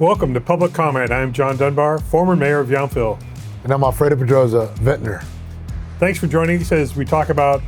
Welcome to Public Comment. I'm John Dunbar, former mayor of Yountville. And I'm Alfredo Pedroza, vintner. Thanks for joining us as we talk about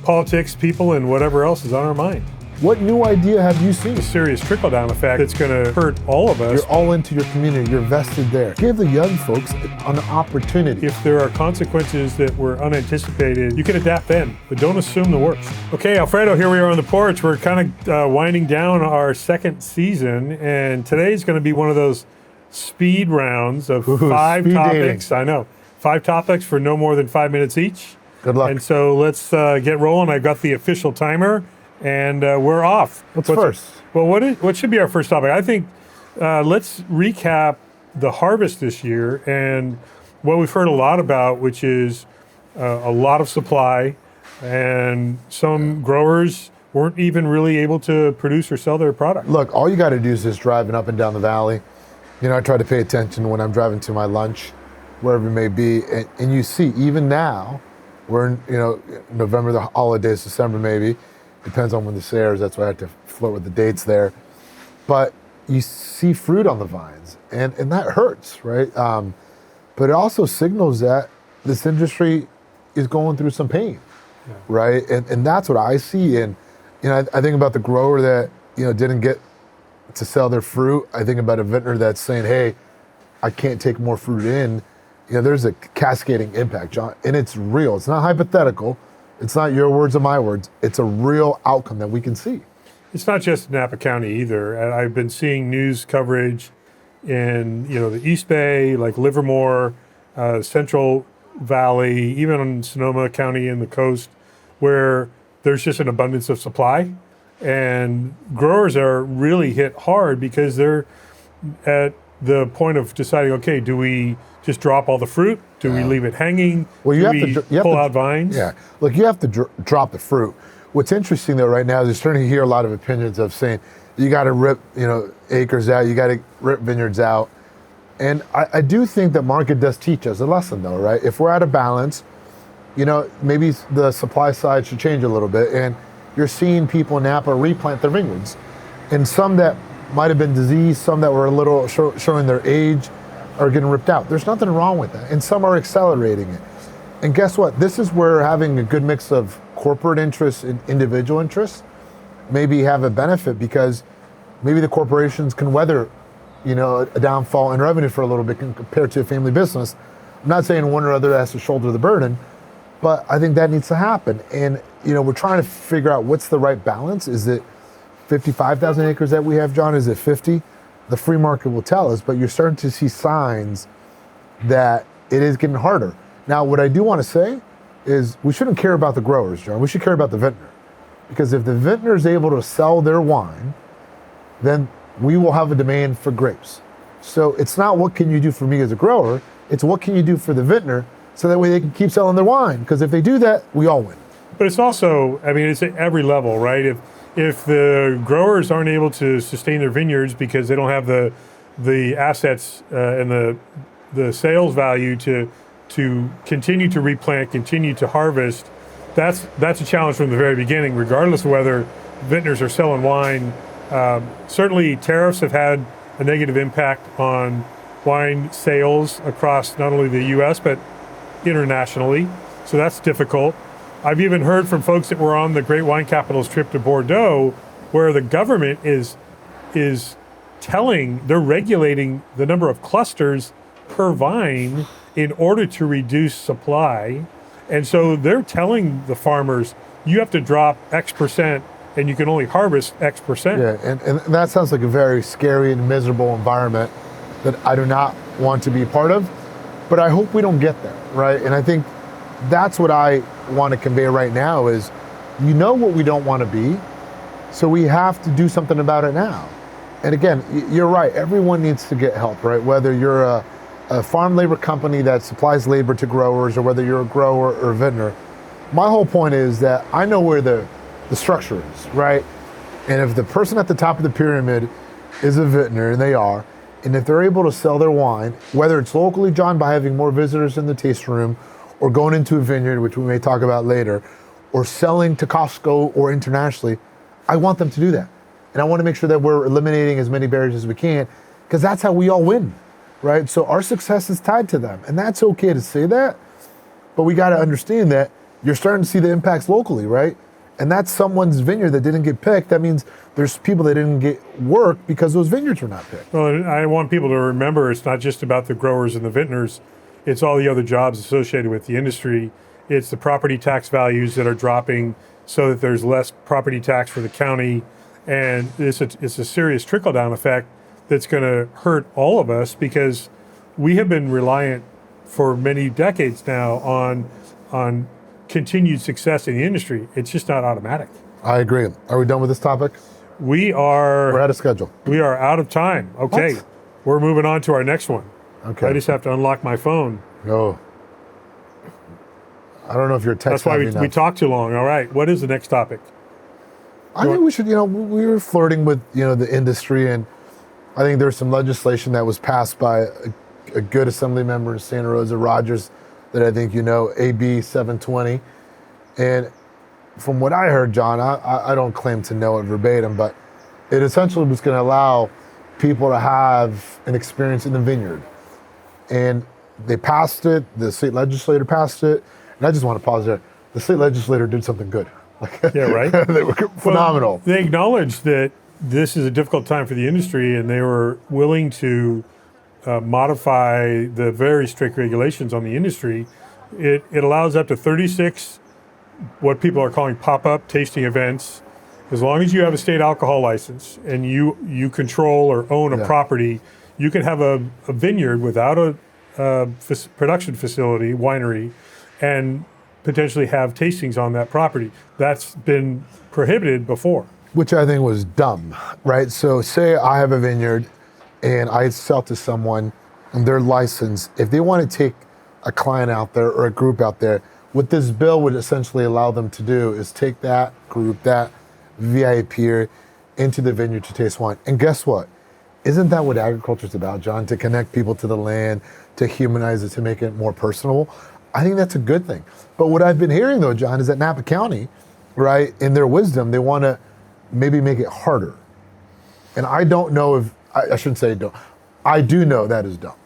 politics, people, and whatever else is on our mind. What new idea have you seen? A serious trickle-down effect that's going to hurt all of us. You're all into your community. You're vested there. Give the young folks an opportunity. If there are consequences that were unanticipated, you can adapt then, but don't assume the worst. Okay, Alfredo, here we are on the porch. We're kind of winding down our second season, and today's going to be one of those speed rounds of five topics. Dating. I know. 5 topics for no more than 5 minutes each. Good luck. And so let's get rolling. I've got the official timer. And we're off. What's first? Well, what should be our first topic? I think let's recap the harvest this year and what we've heard a lot about, which is a lot of supply, and some growers weren't even really able to produce or sell their product. Look, all you got to do is just driving up and down the valley. You know, I try to pay attention when I'm driving to my lunch, wherever it may be, and you see, even now, we're in, November, the holidays, December maybe. Depends on when this airs, that's why I have to flirt with the dates there. But you see fruit on the vines, and that hurts, right? But it also signals that this industry is going through some pain, right? And that's what I see. And I think about the grower that didn't get to sell their fruit. I think about a vintner that's saying, hey, I can't take more fruit in. There's a cascading impact, John, and it's real. It's not hypothetical. It's not your words or my words. It's a real outcome that we can see. It's not just Napa County either. And I've been seeing news coverage in the East Bay, like Livermore, Central Valley, even in Sonoma County and the coast, where there's just an abundance of supply. And growers are really hit hard because they're at the point of deciding, okay, do we just drop all the fruit? Do we leave it hanging? Well, you have to pull out vines? Yeah, look, you have to drop the fruit. What's interesting though right now is you're starting to hear a lot of opinions of saying you got to rip, acres out, you got to rip vineyards out. And I do think that market does teach us a lesson though, right? If we're out of balance, maybe the supply side should change a little bit. And you're seeing people in Napa replant their vineyards. And some that might have been diseased, some that were a little showing their age, are getting ripped out. There's nothing wrong with that. And some are accelerating it. And guess what? This is where having a good mix of corporate interests and individual interests maybe have a benefit, because maybe the corporations can weather, a downfall in revenue for a little bit compared to a family business. I'm not saying one or other has to shoulder the burden, but I think that needs to happen. And, we're trying to figure out what's the right balance. Is it 55,000 acres that we have, John? Is it 50? The free market will tell us, but you're starting to see signs that it is getting harder. Now, what I do want to say is we shouldn't care about the growers, John. We should care about the vintner. Because if the vintner is able to sell their wine, then we will have a demand for grapes. So it's not what can you do for me as a grower, it's what can you do for the vintner so that way they can keep selling their wine. Because if they do that, we all win. But it's also, it's at every level, right? If the growers aren't able to sustain their vineyards because they don't have the assets and the sales value to continue to replant, continue to harvest, that's a challenge from the very beginning, regardless of whether vintners are selling wine. Certainly, tariffs have had a negative impact on wine sales across not only the U.S. but internationally. So that's difficult. I've even heard from folks that were on the Great Wine Capital's trip to Bordeaux, where the government is they're regulating the number of clusters per vine in order to reduce supply. And so they're telling the farmers, you have to drop X percent and you can only harvest X percent. Yeah, and that sounds like a very scary and miserable environment that I do not want to be part of, but I hope we don't get there, right? And I think that's what I want to convey right now is, what we don't want to be, so we have to do something about it now. And again, you're right, everyone needs to get help, right? Whether you're a farm labor company that supplies labor to growers, or whether you're a grower or a vintner. My whole point is that I know where the structure is, right? And if the person at the top of the pyramid is a vintner, and they are, and if they're able to sell their wine, whether it's locally, John, by having more visitors in the tasting room, or going into a vineyard, which we may talk about later, or selling to Costco or internationally, I want them to do that. And I want to make sure that we're eliminating as many barriers as we can, because that's how we all win, right? So our success is tied to them, and that's okay to say that, but we got to understand that you're starting to see the impacts locally, right? And that's someone's vineyard that didn't get picked. That means there's people that didn't get work because those vineyards were not picked. Well, I want people to remember it's not just about the growers and the vintners, it's all the other jobs associated with the industry. It's the property tax values that are dropping so that there's less property tax for the county. And it's a serious trickle-down effect that's going to hurt all of us because we have been reliant for many decades now on continued success in the industry. It's just not automatic. I agree. Are we done with this topic? We're out of schedule. We are out of time. Okay. What? We're moving on to our next one. Okay. I just have to unlock my phone. Oh. I don't know if you're texting. That's why we talked too long. All right. What is the next topic? I think we should, we were flirting with, the industry, and I think there's some legislation that was passed by a good assembly member in Santa Rosa, Rogers, that I think AB 720. And from what I heard, John, I don't claim to know it verbatim, but it essentially was going to allow people to have an experience in the vineyard. And they passed it, the state legislator passed it, and I just want to pause there. The state legislator did something good. Yeah, right? They were phenomenal. Well, they acknowledged that this is a difficult time for the industry, and they were willing to modify the very strict regulations on the industry. It allows up to 36 what people are calling pop-up tasting events. As long as you have a state alcohol license and you control or own a property, you can have a vineyard without a production facility, winery, and potentially have tastings on that property. That's been prohibited before. Which I think was dumb, right? So say I have a vineyard and I sell to someone and they're licensed. If they want to take a client out there or a group out there, what this bill would essentially allow them to do is take that group, that VIP into the vineyard to taste wine. And guess what? Isn't that what agriculture is about, John? To connect people to the land, to humanize it, to make it more personable. I think that's a good thing. But what I've been hearing though, John, is that Napa County, right, in their wisdom, they want to maybe make it harder. And I don't know if, I shouldn't say don't, I do know that is dumb.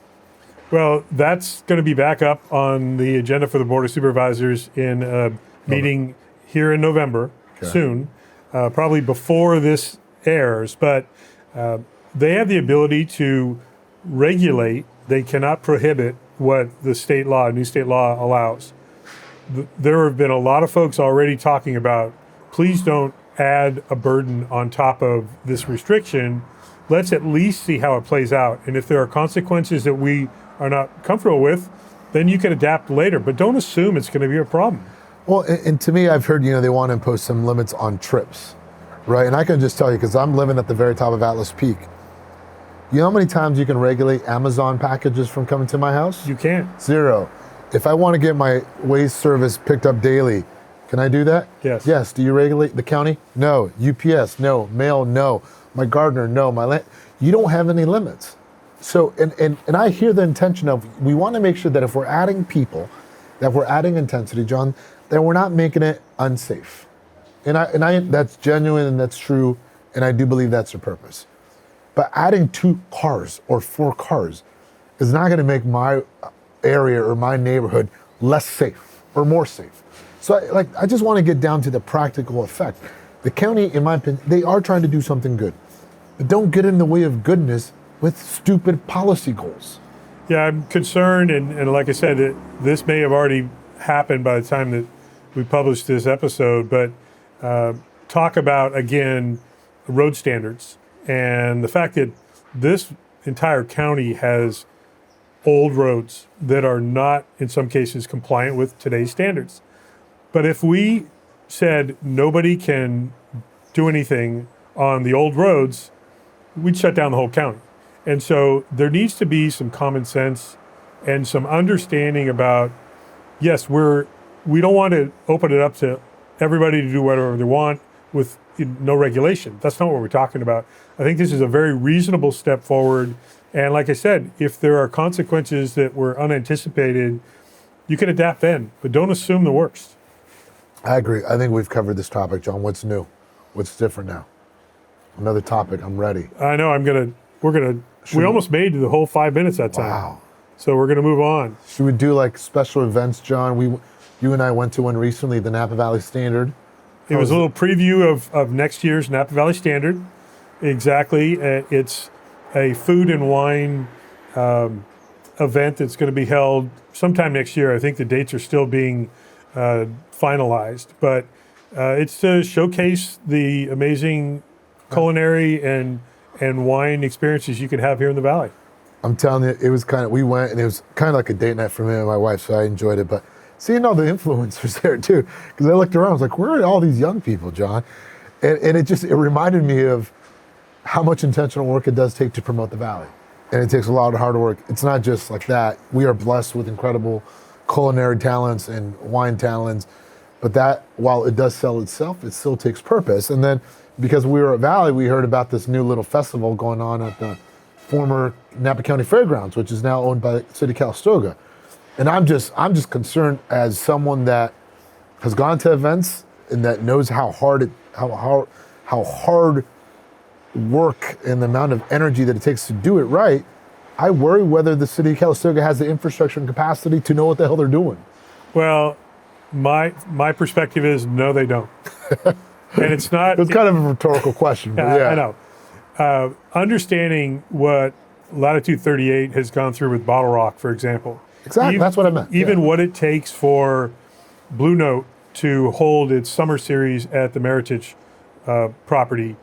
Well, that's going to be back up on the agenda for the Board of Supervisors in a meeting here in November, soon, probably before this airs. But they have the ability to regulate. They cannot prohibit what the state law, new state law allows. There have been a lot of folks already talking about, please don't add a burden on top of this restriction. Let's at least see how it plays out. And if there are consequences that we are not comfortable with, then you can adapt later. But don't assume it's going to be a problem. Well, and to me, I've heard, they want to impose some limits on trips, right? And I can just tell you, because I'm living at the very top of Atlas Peak. You know how many times you can regulate Amazon packages from coming to my house? You can't. 0. If I want to get my waste service picked up daily, can I do that? Yes. Yes. Do you regulate the county? No. UPS? No. Mail? No. My gardener? No. My land? You don't have any limits. So, and I hear the intention of, we want to make sure that if we're adding people, that we're adding intensity, John, that we're not making it unsafe. And I that's genuine and that's true, and I do believe that's the purpose. But adding 2 cars or 4 cars is not going to make my area or my neighborhood less safe or more safe. So I just want to get down to the practical effect. The county, in my opinion, they are trying to do something good. But don't get in the way of goodness with stupid policy goals. Yeah, I'm concerned, and like I said, this may have already happened by the time that we published this episode, but talk about, again, road standards. And the fact that this entire county has old roads that are not, in some cases, compliant with today's standards. But if we said nobody can do anything on the old roads, we'd shut down the whole county. And so there needs to be some common sense and some understanding about, yes, we don't want to open it up to everybody to do whatever they want with no regulation. That's not what we're talking about. I think this is a very reasonable step forward. And like I said, if there are consequences that were unanticipated, you can adapt then, but don't assume the worst. I agree. I think we've covered this topic, John. What's new? What's different now? Another topic. I'm ready. I know. We're gonna We almost made the whole 5 minutes that time. Wow. So we're going to move on. Should we do like special events, John? You and I went to one recently, the Napa Valley Standard. It was a little preview of next year's Napa Valley Standard. Exactly. It's a food and wine event that's going to be held sometime next year. I think the dates are still being finalized. But it's to showcase the amazing culinary and wine experiences you can have here in the Valley. I'm telling you, it was we went, and it was kind of like a date night for me and my wife, so I enjoyed it. But seeing all the influencers there too, because I looked around, I was like, where are all these young people, John? And it reminded me of how much intentional work it does take to promote the Valley. And it takes a lot of hard work. It's not just like that. We are blessed with incredible culinary talents and wine talents, but that, while it does sell itself, it still takes purpose. And then because we were at Valley, we heard about this new little festival going on at the former Napa County Fairgrounds, which is now owned by the city of Calistoga. And I'm just concerned as someone that has gone to events and that knows how hard work and the amount of energy that it takes to do it right. I worry whether the city of Calistoga has the infrastructure and capacity to know what the hell they're doing. Well, my perspective is no, they don't. And it's not. It's kind of a rhetorical question, but yeah. I know. Understanding what Latitude 38 has gone through with Bottle Rock, for example. Exactly, that's what I meant. Even what it takes for Blue Note to hold its summer series at the Meritage property,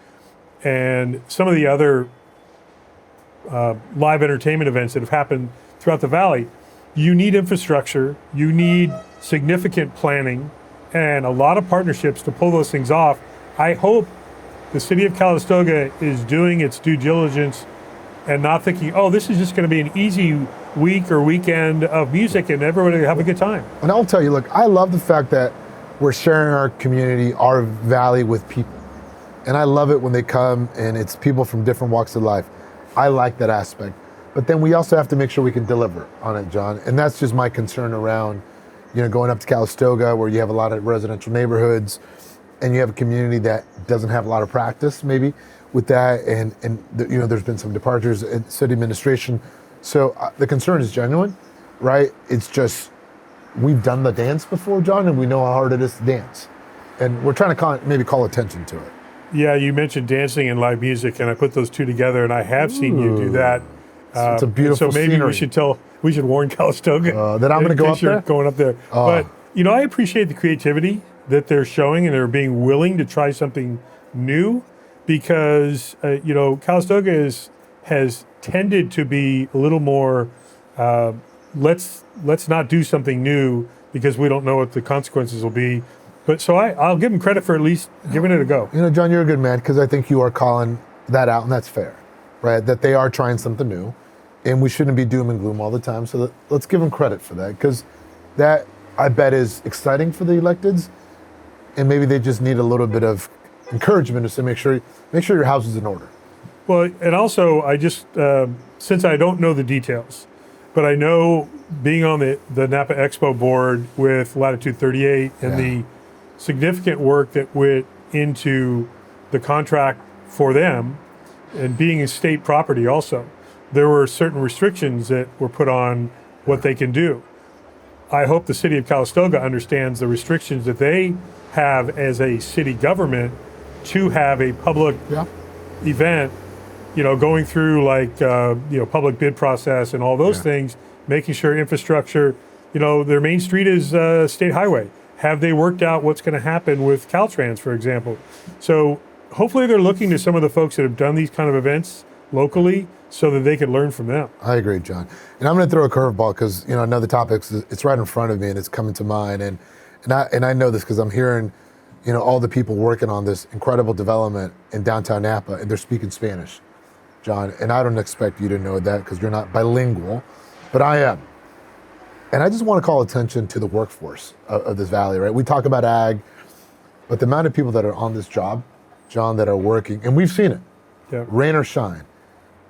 and some of the other live entertainment events that have happened throughout the Valley, you need infrastructure, you need significant planning, and a lot of partnerships to pull those things off. I hope the city of Calistoga is doing its due diligence and not thinking, oh, this is just going to be an easy week or weekend of music and everybody will have a good time. And I'll tell you, look, I love the fact that we're sharing our community, our Valley with people. And I love it when they come and it's people from different walks of life. I like that aspect. But then we also have to make sure we can deliver on it, John. And that's just my concern around, going up to Calistoga where you have a lot of residential neighborhoods and you have a community that doesn't have a lot of practice maybe with that. And there's been some departures in city administration. So the concern is genuine, right? It's just, we've done the dance before, John, and we know how hard it is to dance. And we're trying to maybe call attention to it. Yeah, you mentioned dancing and live music, and I put those two together, and I have seen you do that. It's a beautiful So maybe scenery. we should warn Calistoga that I'm going to go up there? Going up there. But, I appreciate the creativity that they're showing, and they're being willing to try something new because, Calistoga has tended to be a little more, let's not do something new because we don't know what the consequences will be. But so I'll give them credit for at least giving it a go. John, you're a good man because I think you are calling that out, and that's fair, right? That they are trying something new, and we shouldn't be doom and gloom all the time. So let's give them credit for that because that, I bet, is exciting for the electeds, and maybe they just need a little bit of encouragement to make sure your house is in order. Well, and also I just, since I don't know the details, but I know being on the Napa Expo board with Latitude 38 and the significant work that went into the contract for them and being a state property also, there were certain restrictions that were put on what they can do. I hope the city of Calistoga understands the restrictions that they have as a city government to have a public event, going through like, public bid process and all those things, making sure infrastructure, their main street is state highway. Have they worked out what's going to happen with Caltrans, for example? So hopefully they're looking to some of the folks that have done these kind of events locally so that they can learn from them. I agree, John. And I'm going to throw a curveball because, another topic, it's right in front of me and it's coming to mind. And I know this because I'm hearing, all the people working on this incredible development in downtown Napa, and they're speaking Spanish, John. And I don't expect you to know that because you're not bilingual, but I am. And I just want to call attention to the workforce of this valley, right? We talk about ag, but the amount of people that are on this job, John, that are working, and we've seen it, rain or shine,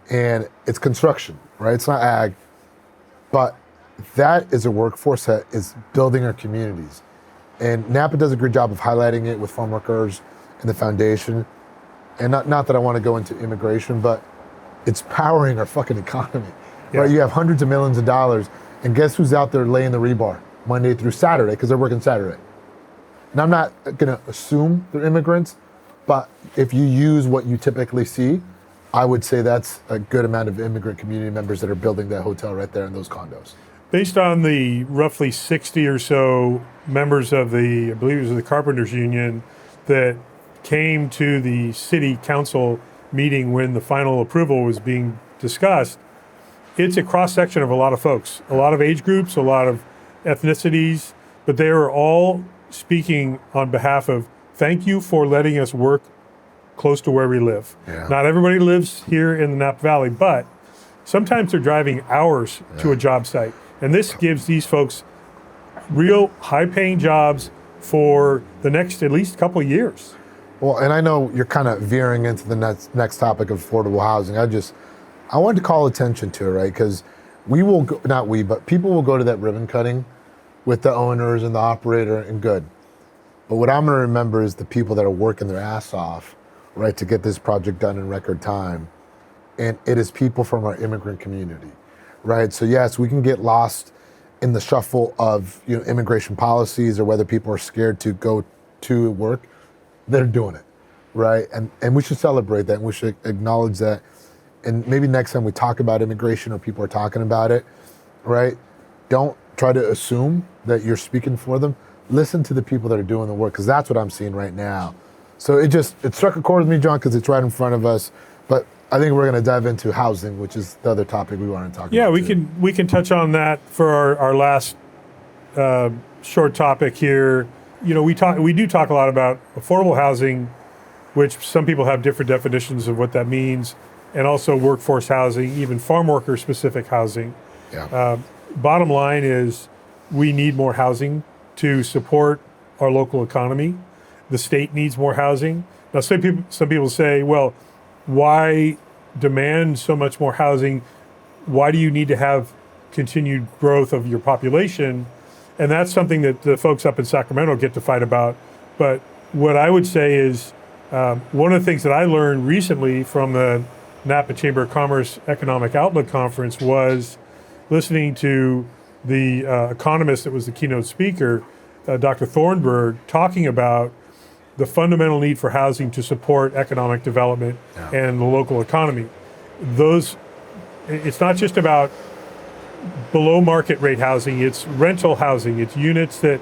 and it's construction, right? It's not ag, but that is a workforce that is building our communities. And Napa does a great job of highlighting it with farm workers and the foundation. And not that I want to go into immigration, but it's powering our fucking economy, right? Yeah. You have hundreds of millions of dollars, and guess who's out there laying the rebar Monday through Saturday because they're working Saturday. And I'm not gonna assume they're immigrants, but if you use what you typically see, I would say that's a good amount of immigrant community members that are building that hotel right there in those condos. Based on the roughly 60 or so members of the, I believe it was the Carpenters Union, that came to the city council meeting when the final approval was being discussed, it's a cross-section of a lot of folks, a lot of age groups, a lot of ethnicities, but they were all speaking on behalf of thank you for letting us work close to where we live. Yeah. Not everybody lives here in the Napa Valley, but sometimes they're driving hours to a job site. And this gives these folks real high-paying jobs for the next at least couple of years. Well, and I know you're kind of veering into the next topic of affordable housing. I wanted to call attention to it, right? Because people will go to that ribbon cutting with the owners and the operator and good. But what I'm gonna remember is the people that are working their ass off, right, to get this project done in record time. And it is people from our immigrant community, right? So yes, we can get lost in the shuffle of immigration policies or whether people are scared to go to work. They're doing it, right? And we should celebrate that and we should acknowledge that. And maybe next time we talk about immigration or people are talking about it, right? Don't try to assume that you're speaking for them. Listen to the people that are doing the work, because that's what I'm seeing right now. So it struck a chord with me, John, because it's right in front of us. But I think we're going to dive into housing, which is the other topic we want to talk about. Yeah, we can touch on that for our last short topic here. We do talk a lot about affordable housing, which some people have different definitions of what that means, and also workforce housing, even farm worker specific housing. Yeah. Bottom line is we need more housing to support our local economy. The state needs more housing. Now, some people say, well, why demand so much more housing? Why do you need to have continued growth of your population? And that's something that the folks up in Sacramento get to fight about. But what I would say is one of the things that I learned recently from the Napa Chamber of Commerce Economic Outlook Conference was listening to the economist that was the keynote speaker, Dr. Thornburg, talking about the fundamental need for housing to support economic development and the local economy. It's not just about below market rate housing, it's rental housing, it's units that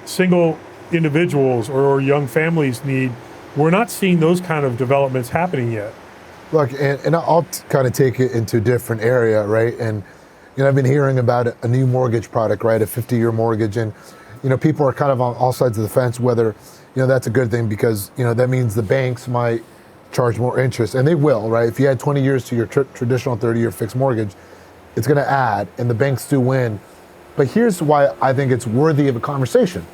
single individuals or young families need. We're not seeing those kind of developments happening yet. Look, and I'll kind of take it into a different area, right? And I've been hearing about a new mortgage product, right? A 50-year mortgage, and people are kind of on all sides of the fence whether that's a good thing because that means the banks might charge more interest, and they will, right? If you add 20 years to your traditional 30-year fixed mortgage, it's going to add, and the banks do win. But here's why I think it's worthy of a conversation,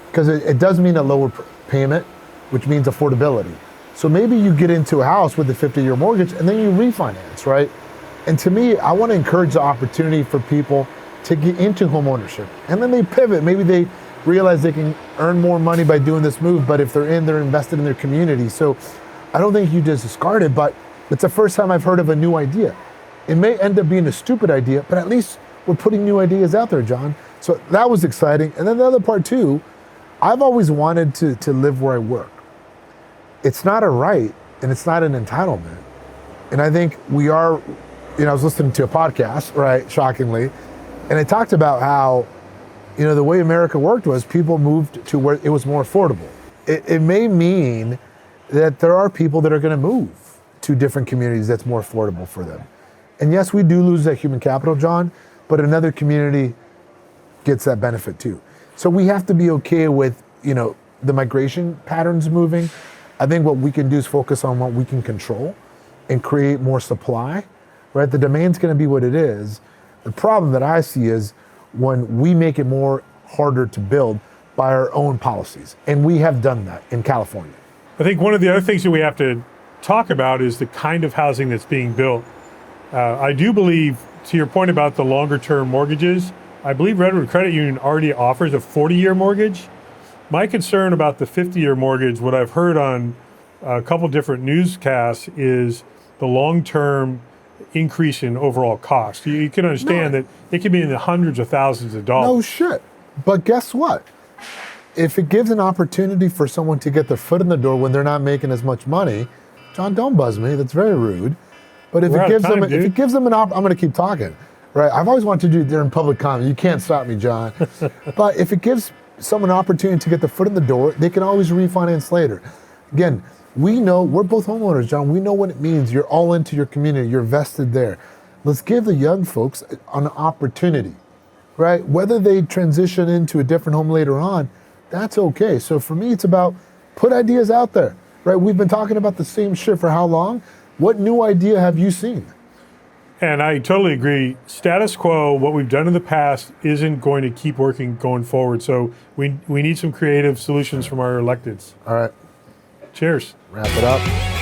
because it does mean a lower payment, which means affordability. So maybe you get into a house with a 50-year mortgage and then you refinance, right? And to me, I want to encourage the opportunity for people to get into home ownership. And then they pivot. Maybe they realize they can earn more money by doing this move, but if they're invested in their community. So I don't think you just discard it, but it's the first time I've heard of a new idea. It may end up being a stupid idea, but at least we're putting new ideas out there, John. So that was exciting. And then the other part too, I've always wanted to live where I work. It's not a right and it's not an entitlement. And I think we are, I was listening to a podcast, right, shockingly, and it talked about how, the way America worked was people moved to where it was more affordable. It may mean that there are people that are going to move to different communities that's more affordable for them. And yes, we do lose that human capital, John, but another community gets that benefit too. So we have to be okay with, the migration patterns moving. I think what we can do is focus on what we can control and create more supply, right? The demand's going to be what it is. The problem that I see is when we make it more harder to build by our own policies. And we have done that in California. I think one of the other things that we have to talk about is the kind of housing that's being built. I do believe, to your point about the longer term mortgages, I believe Redwood Credit Union already offers a 40-year mortgage. My concern about the 50-year mortgage, what I've heard on a couple different newscasts, is the long-term increase in overall cost. You can understand that it can be in the hundreds of thousands of dollars. No shit. But guess what? If it gives an opportunity for someone to get their foot in the door when they're not making as much money, John, don't buzz me. That's very rude. But if it gives them an I'm going to keep talking, right? I've always wanted to do it during public comment. You can't stop me, John. But if it gives someone an opportunity to get the foot in the door, they can always refinance later. Again, we know, we're both homeowners, John. We know what it means. You're all into your community. You're vested there. Let's give the young folks an opportunity, right? Whether they transition into a different home later on, that's okay. So for me, it's about put ideas out there, right? We've been talking about the same shit for how long? What new idea have you seen? And I totally agree. Status quo, what we've done in the past, isn't going to keep working going forward. So we need some creative solutions from our electeds. All right. Cheers. Wrap it up.